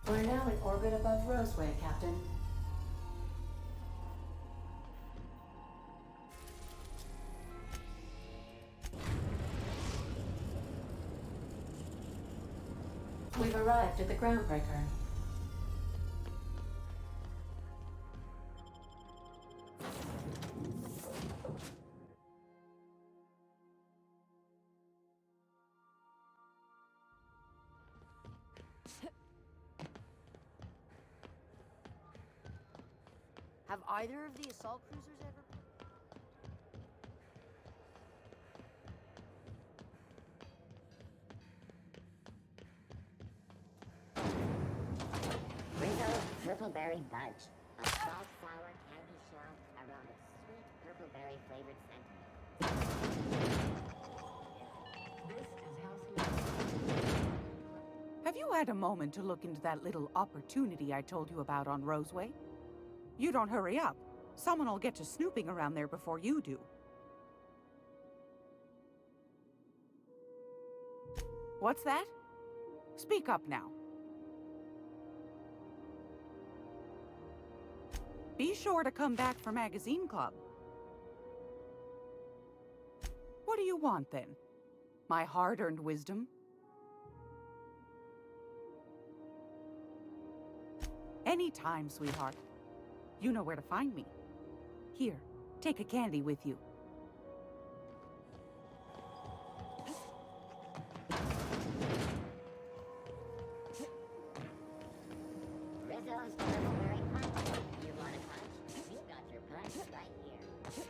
We're now in orbit above Roseway, Captain. We've arrived at the groundbreaker. Have either of the assault cruisers ever... Rizzo's Purpleberry Bunch. A salt sour candy shell around a sweet purpleberry flavored sentiment. Have you had a moment to look into that little opportunity I told you about on Roseway? You don't hurry up. Someone will get to snooping around there before you do. What's that? Speak up now. Be sure to come back for Magazine Club. What do you want, then? My hard-earned wisdom? Anytime, sweetheart. You know where to find me. Here, take a candy with you. Rizzo's Purpleberry Punch. You want a punch? You got your punch right here.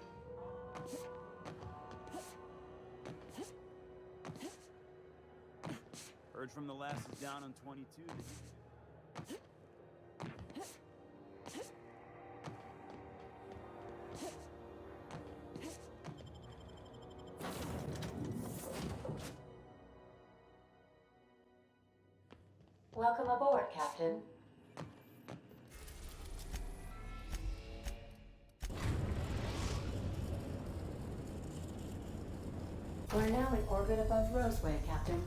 Heard from the lasses down on 22. Welcome aboard, Captain. We're now in orbit above Roseway, Captain.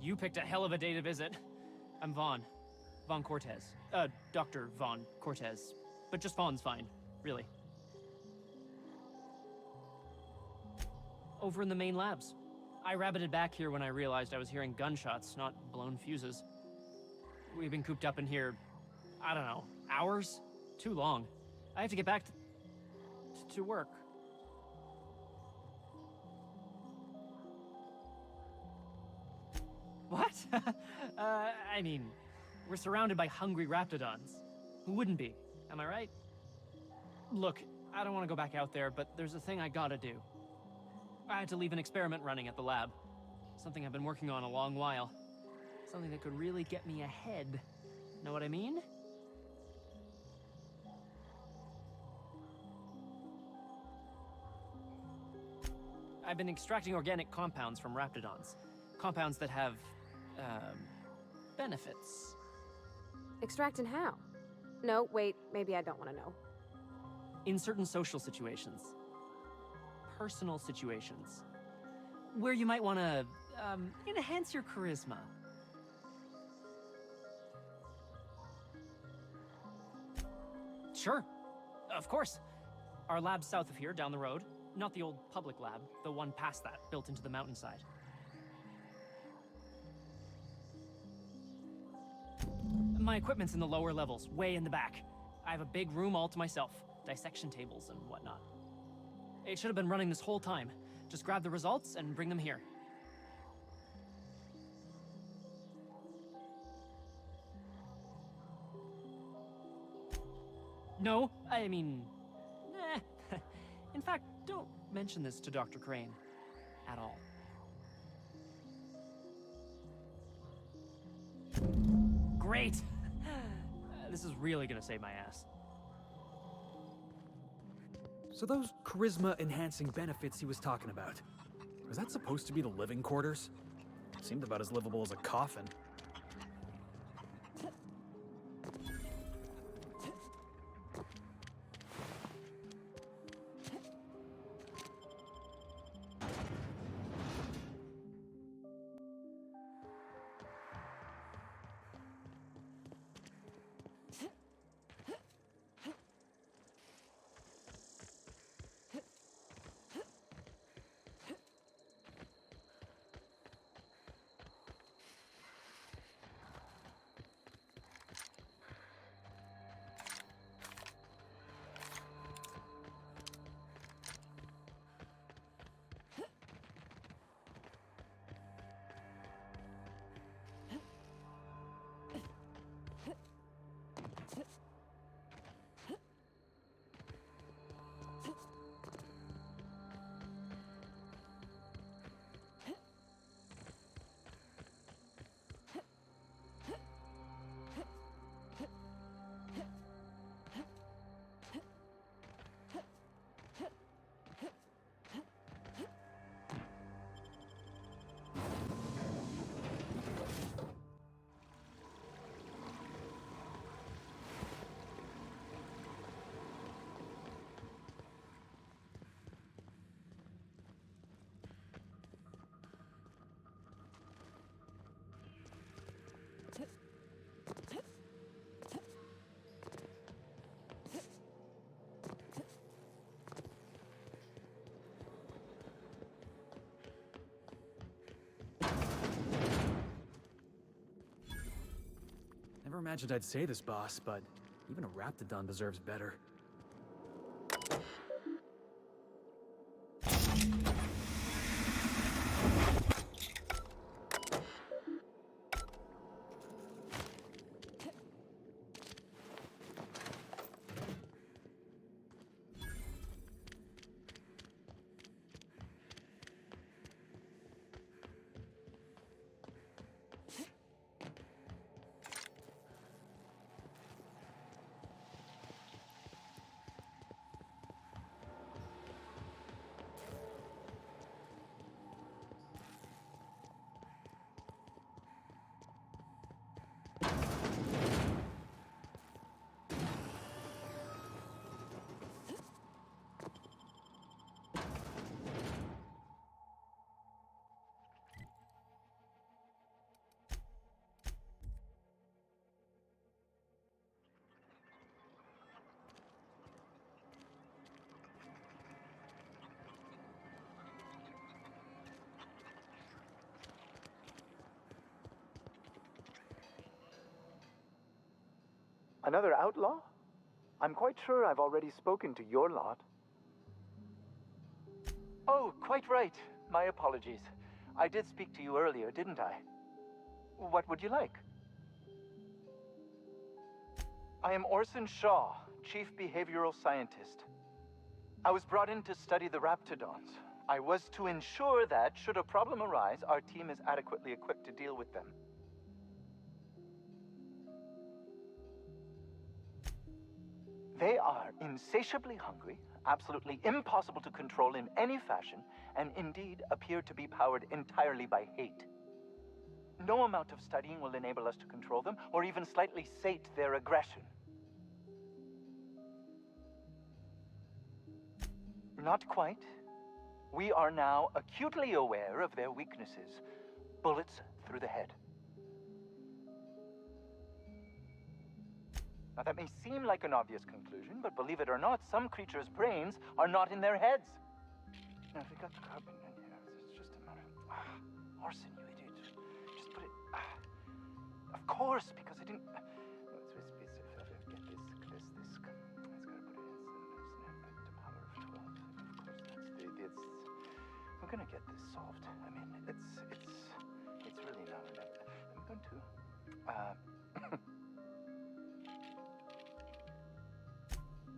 You picked a hell of a day to visit. I'm Vaughn. Vaughn Cortez. Dr. Vaughn Cortez. But just Vaughn's fine, really. Over in the main labs. I rabbited back here when I realized I was hearing gunshots, not blown fuses. We've been cooped up in here, I don't know, hours? Too long. I have to get back to work. What? I mean, we're surrounded by hungry raptidons. Who wouldn't be? Am I right? Look, I don't want to go back out there, but there's a thing I gotta do. I had to leave an experiment running at the lab. Something I've been working on a long while. Something that could really get me ahead. Know what I mean? I've been extracting organic compounds from raptidons. Compounds that have, benefits. Extracting how? No, wait, maybe I don't want to know. In certain social situations. Personal situations. Where you might want to, enhance your charisma. Sure. Of course. Our lab's south of here, down the road. Not the old public lab, the one past that, built into the mountainside. My equipment's in the lower levels, way in the back. I have a big room all to myself, dissection tables and whatnot. It should have been running this whole time. Just grab the results and bring them here. No, I mean, nah. In fact, don't mention this to Dr. Crane at all. Great! This is really gonna save my ass. So those charisma-enhancing benefits he was talking about, was that supposed to be the living quarters? Seemed about as livable as a coffin. Never imagined I'd say this, boss, but even a Raptidon deserves better. Another outlaw? I'm quite sure I've already spoken to your lot. Oh, quite right. My apologies. I did speak to you earlier, didn't I? What would you like? I am Orson Shaw, Chief Behavioral Scientist. I was brought in to study the Raptidons. I was to ensure that, should a problem arise, our team is adequately equipped to deal with them. They are insatiably hungry, absolutely impossible to control in any fashion, and indeed appear to be powered entirely by hate. No amount of studying will enable us to control them, or even slightly sate their aggression. Not quite. We are now acutely aware of their weaknesses. Bullets through the head. Now that may seem like an obvious conclusion, but believe it or not, some creatures' brains are not in their heads. Now, if we got the carbon in here, it's just a matter of... Orson, you idiot. Just put it... Of course, because I didn't... Get this. It's got to put it in the power of 12. Of course, that's... We're gonna get this solved. I mean, it's really now and then. I'm going to...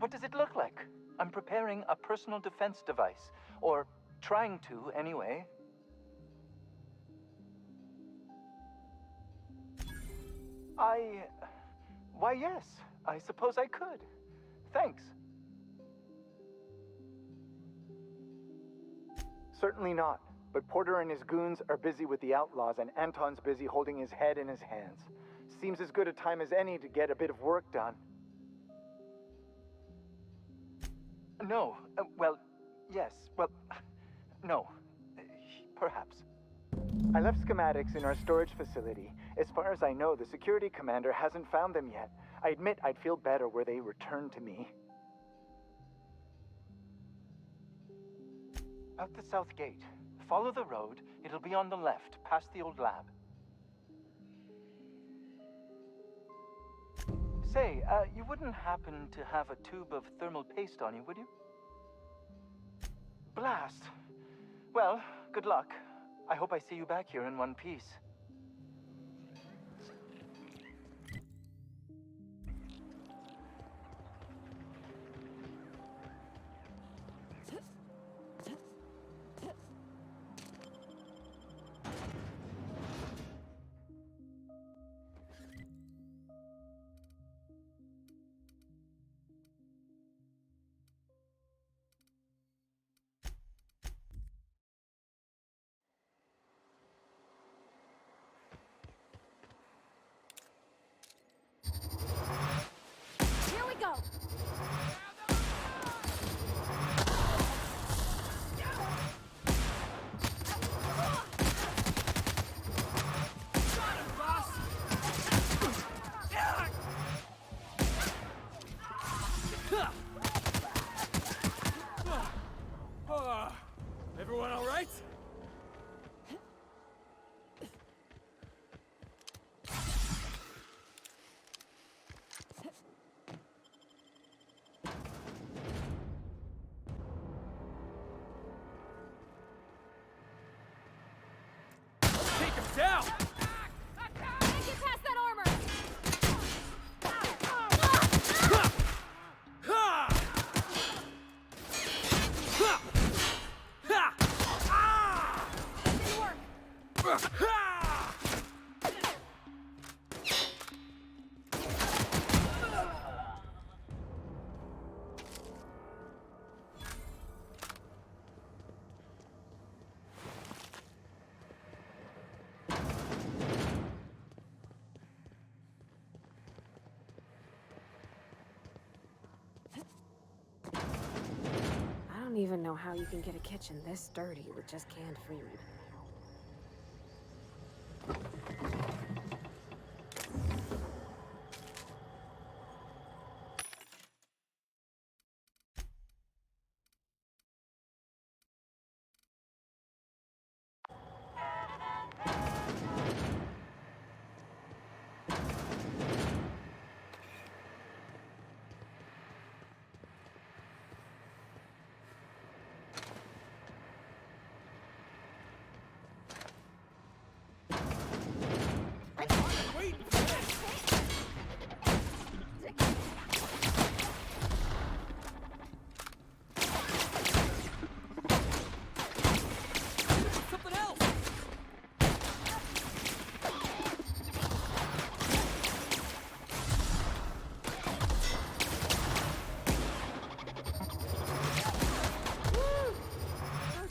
What does it look like? I'm preparing a personal defense device. Or trying to, anyway. Why, yes. I suppose I could. Thanks. Certainly not. But Porter and his goons are busy with the outlaws, and Anton's busy holding his head in his hands. Seems as good a time as any to get a bit of work done. No. Well, yes. Well, no. Perhaps. I left schematics in our storage facility. As far as I know, the security commander hasn't found them yet. I admit I'd feel better were they returned to me. Out the south gate. Follow the road. It'll be on the left, past the old lab. Say, you wouldn't happen to have a tube of thermal paste on you, would you? Blast. Well, good luck. I hope I see you back here in one piece. Here we go! Everyone all right? Take him down! Can't get past that armor! Didn't work. I don't even know how you can get a kitchen this dirty with just canned food.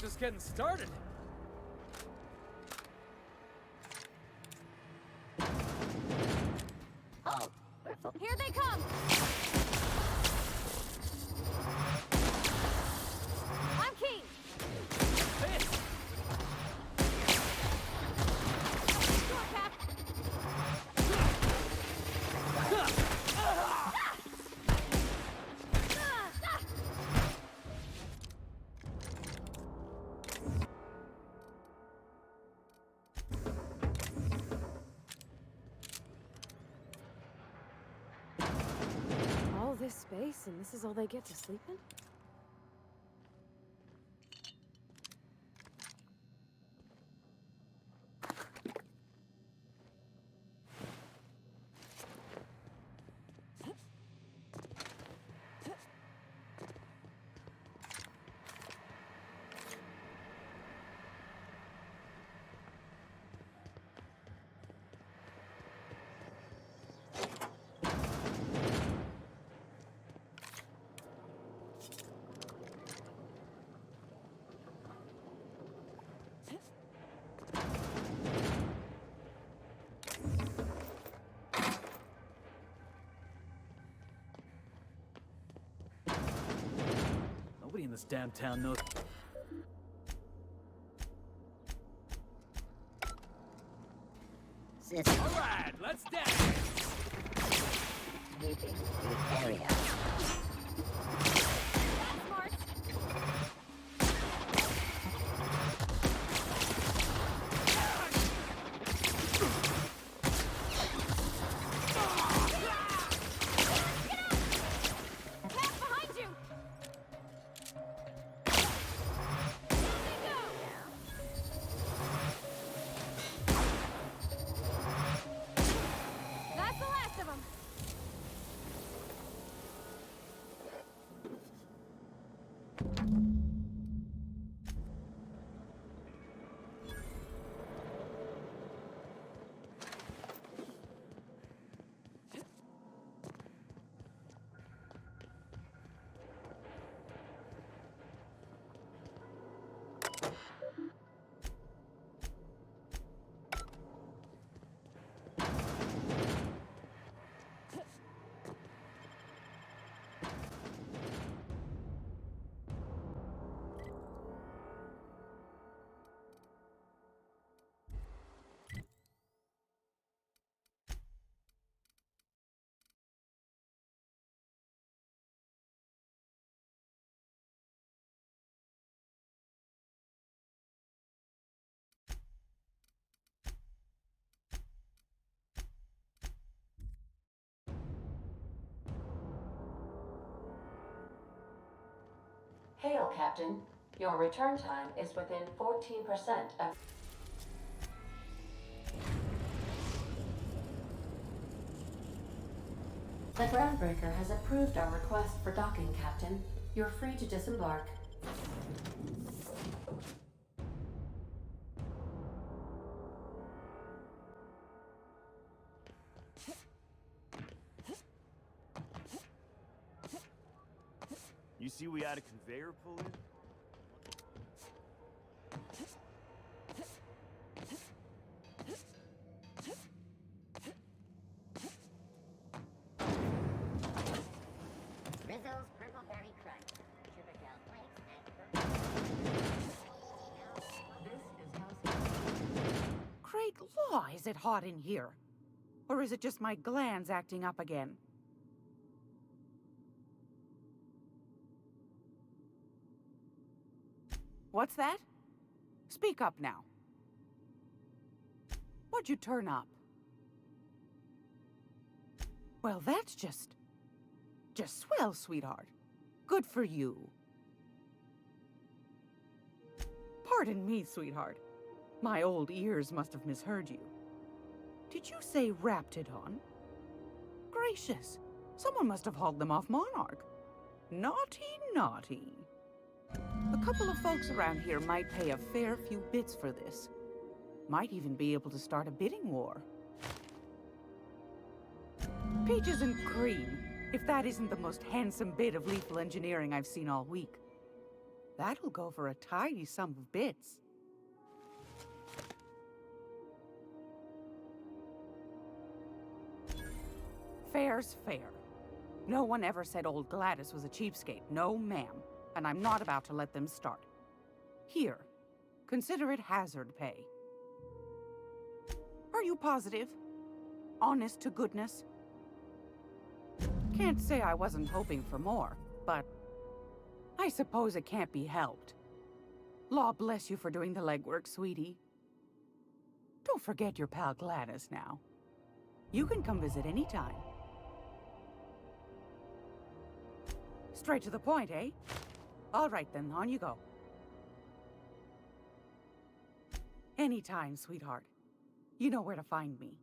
Just getting started. Oh, careful. Here they come! I'm keen! Sure, Cap! All this space, and this is all they get to sleep in? seen this damn town knows. System Alright, let's dance! sweeping the area. That's the last of them. Hail, Captain. Your return time is within 14% of... The groundbreaker has approved our request for docking, Captain. You're free to disembark. You see we had a conveyor pull in? Rizzo's Purple Berry Crunch. Sugar gel flakes and Great law, is it hot in here? Or is it just my glands acting up again? What's that? Speak up now. What'd you turn up? Well, that's just swell, sweetheart. Good for you. Pardon me, sweetheart. My old ears must have misheard you. Did you say Raptidon? Gracious, someone must have hauled them off Monarch. Naughty, naughty. A couple of folks around here might pay a fair few bits for this. Might even be able to start a bidding war. Peaches and cream, if that isn't the most handsome bit of lethal engineering I've seen all week. That'll go for a tidy sum of bits. Fair's fair. No one ever said old Gladys was a cheapskate. No, ma'am. And I'm not about to let them start. Here, consider it hazard pay. Are you positive? Honest to goodness? Can't say I wasn't hoping for more, but I suppose it can't be helped. Law bless you for doing the legwork, sweetie. Don't forget your pal Gladys now. You can come visit anytime. Straight to the point, eh? All right then, on you go. Anytime, sweetheart. You know where to find me.